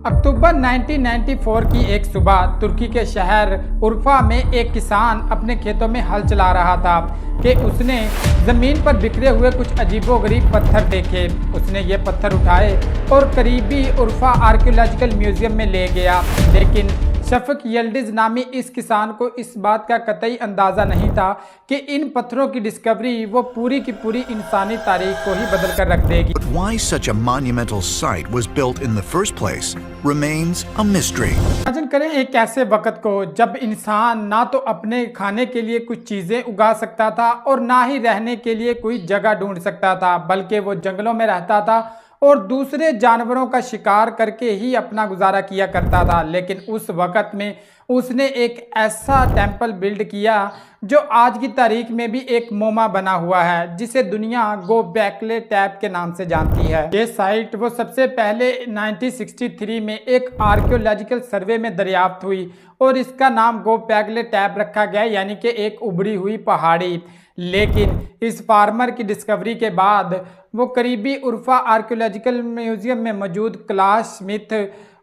अक्टूबर 1994 की एक सुबह तुर्की के शहर उर्फा में एक किसान अपने खेतों में हल चला रहा था कि उसने ज़मीन पर बिखरे हुए कुछ अजीबोगरीब पत्थर देखे। उसने ये पत्थर उठाए और करीबी उर्फा आर्कियोलॉजिकल म्यूजियम में ले गया। लेकिन शफक यल्डिज नामी इस किसान को इस बात का कतई अंदाज़ा नहीं था कि इन पत्थरों की डिस्कवरी वो पूरी की पूरी इंसानी तारीख को ही बदल कर रख देगी। But why such a monumental site was built in the first place remains a mystery. Imagine करें एक ऐसे वक्त को जब इंसान ना तो अपने खाने के लिए कुछ चीज़ें उगा सकता था और ना ही रहने के लिए कोई जगह ढूंढ सकता था, बल्कि वो जंगलों में रहता था और दूसरे जानवरों का शिकार करके ही अपना गुजारा किया करता था। लेकिन उस वक़्त में उसने एक ऐसा टेंपल बिल्ड किया जो आज की तारीख में भी एक मोमा बना हुआ है, जिसे दुनिया गोबेकले टैप के नाम से जानती है। ये साइट वो सबसे पहले 1963 में एक आर्कियोलॉजिकल सर्वे में दरियाफ्त हुई और इसका नाम गोबेकले टैप रखा गया, यानी कि एक उभरी हुई पहाड़ी। लेकिन इस फार्मर की डिस्कवरी के बाद वो करीबी उर्फा आर्कियोलॉजिकल म्यूजियम में मौजूद क्लास स्मिथ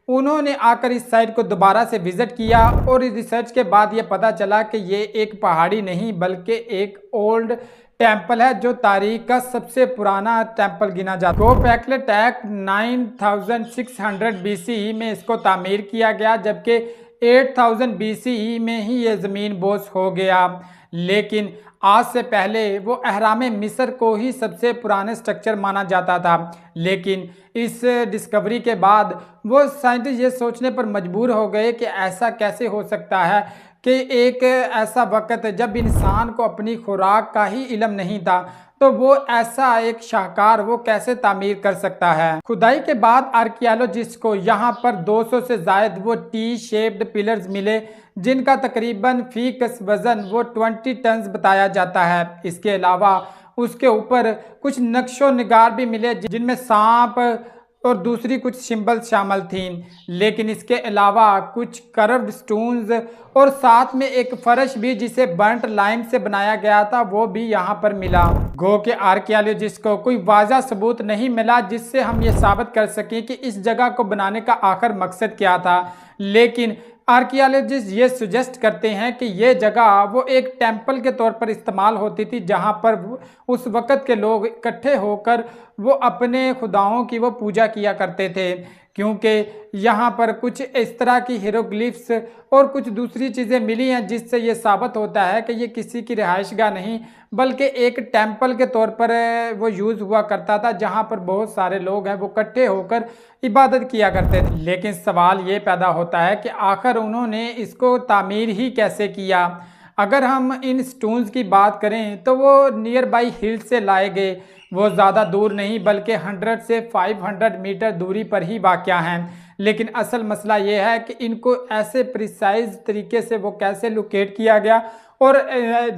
उन्होंने आकर इस साइट को दोबारा से विजिट किया और इस रिसर्च के बाद ये पता चला कि ये एक पहाड़ी नहीं बल्कि एक ओल्ड टेंपल है जो तारीख का सबसे पुराना टेंपल गिना जाता है। गोबेकले टैप 9600 BCE में इसको तामीर किया गया, जबकि 8000 BCE में ही ये ज़मीन बोस हो गया। लेकिन आज से पहले वो अहराम मिस्र को ही सबसे पुराने स्ट्रक्चर माना जाता था। लेकिन इस डिस्कवरी के बाद वो साइंटिस्ट ये सोचने पर मजबूर हो गए कि ऐसा कैसे हो सकता है कि एक ऐसा वक्त जब इंसान को अपनी खुराक का ही इल्म नहीं था, तो वो ऐसा एक शाहकार वो कैसे तामीर कर सकता है। खुदाई के बाद आर्कियोलॉजिस्ट को यहाँ पर 200 से ज़ायद वो टी शेप्ड पिलर्स मिले, जिनका तकरीबन फी कस वज़न वो 20 टन बताया जाता है। इसके अलावा उसके ऊपर कुछ नक्शो निगार भी मिले जिनमें सांप और दूसरी कुछ सिंबल्स शामिल थीं। लेकिन इसके अलावा कुछ कर्व्ड स्टोन्स और साथ में एक फर्श भी जिसे बर्न्ट लाइम से बनाया गया था वो भी यहाँ पर मिला। गो के आर्कियोलॉजिस्ट को कोई वाज़ा सबूत नहीं मिला जिससे हम ये साबित कर सकें कि इस जगह को बनाने का आखिर मकसद क्या था। लेकिन आर्कियोलॉजिस्ट ये सुजेस्ट करते हैं कि ये जगह वो एक टेंपल के तौर पर इस्तेमाल होती थी, जहाँ पर उस वक़्त के लोग इकट्ठे होकर वो अपने खुदाओं की वो पूजा किया करते थे, क्योंकि यहाँ पर कुछ इस तरह की हीरोग्लिफ्स और कुछ दूसरी चीज़ें मिली हैं जिससे ये साबित होता है कि ये किसी की रिहाइशगाह नहीं बल्कि एक टेंपल के तौर पर वो यूज़ हुआ करता था, जहाँ पर बहुत सारे लोग हैं वो इकट्ठे होकर इबादत किया करते थे। लेकिन सवाल ये पैदा होता है कि आखिर उन्होंने इसको तामीर ही कैसे किया। अगर हम इन स्टोन्स की बात करें तो वो नियर बाई हिल से लाए गए, वो ज़्यादा दूर नहीं बल्कि 100 से 500 मीटर दूरी पर ही वाक़या हैं। लेकिन असल मसला ये है कि इनको ऐसे प्रिसाइज तरीके से वो कैसे लोकेट किया गया और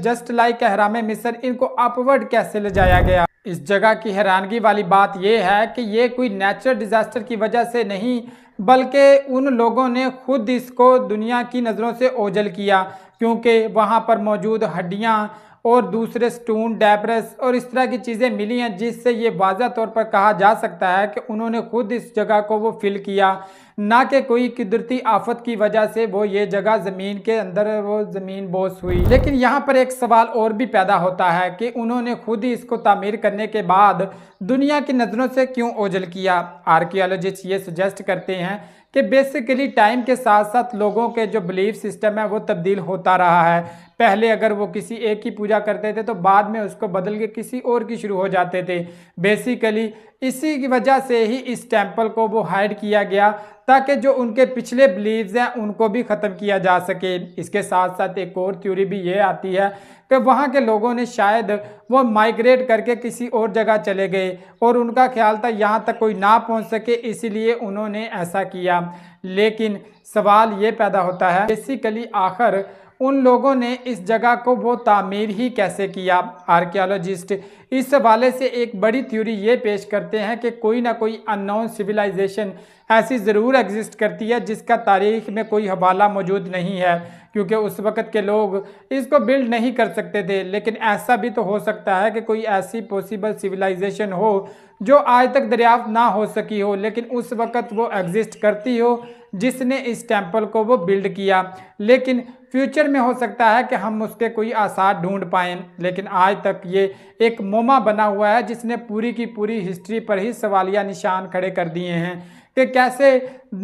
जस्ट लाइक अहराम मिस्र इनको अपवर्ड कैसे ले जाया गया। इस जगह की हैरानगी वाली बात यह है कि ये कोई नेचुरल डिज़ास्टर की वजह से नहीं बल्कि उन लोगों ने खुद इसको दुनिया की नज़रों से ओझल किया, क्योंकि वहाँ पर मौजूद हड्डियाँ और दूसरे स्टोन डेब्रिस और इस तरह की चीज़ें मिली हैं जिससे ये वाज़ा तौर पर कहा जा सकता है कि उन्होंने खुद इस जगह को वो फिल किया, ना कि कोई कुदरती आफत की वजह से वो ये जगह ज़मीन के अंदर वो ज़मीन बोस हुई। लेकिन यहाँ पर एक सवाल और भी पैदा होता है कि उन्होंने खुद ही इसको तामीर करने के बाद दुनिया की नज़रों से क्यों ओझल किया। आर्कियोलॉजिस्ट ये सजेस्ट करते हैं कि बेसिकली टाइम के साथ साथ लोगों के जो बिलीफ सिस्टम है वो तब्दील होता रहा है। पहले अगर वो किसी एक की पूजा करते थे तो बाद में उसको बदल के किसी और की शुरू हो जाते थे। बेसिकली इसी की वजह से ही इस टेंपल को वो हाइड किया गया ताकि जो उनके पिछले बिलीव्स हैं उनको भी ख़त्म किया जा सके। इसके साथ साथ एक और थ्योरी भी ये आती है कि वहाँ के लोगों ने शायद वो माइग्रेट करके किसी और जगह चले गए और उनका ख्याल था यहाँ तक कोई ना पहुँच सके, इसीलिए उन्होंने ऐसा किया। लेकिन सवाल ये पैदा होता है बेसिकली आखिर उन लोगों ने इस जगह को वो तामीर ही कैसे किया। आर्कियोलॉजिस्ट इस हवाले से एक बड़ी थ्योरी ये पेश करते हैं कि कोई ना कोई अननोन सिविलाइजेशन ऐसी ज़रूर एग्जिस्ट करती है जिसका तारीख में कोई हवाला मौजूद नहीं है, क्योंकि उस वक़्त के लोग इसको बिल्ड नहीं कर सकते थे। लेकिन ऐसा भी तो हो सकता है कि कोई ऐसी पॉसिबल सिविलाइजेशन हो जो आज तक दरियाफ्त ना हो सकी हो, लेकिन उस वक़्त वो एग्जिस्ट करती हो जिसने इस टेंपल को वो बिल्ड किया। लेकिन फ्यूचर में हो सकता है कि हम उसके कोई आसार ढूंढ पाएँ, लेकिन आज तक ये एक मोमा बना हुआ है जिसने पूरी की पूरी हिस्ट्री पर ही सवालिया निशान खड़े कर दिए हैं कि कैसे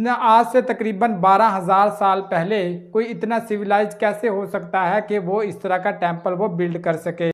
आज से तकरीबन 12,000 साल पहले कोई इतना सिविलाइज कैसे हो सकता है कि वो इस तरह का टेंपल वो बिल्ड कर सके।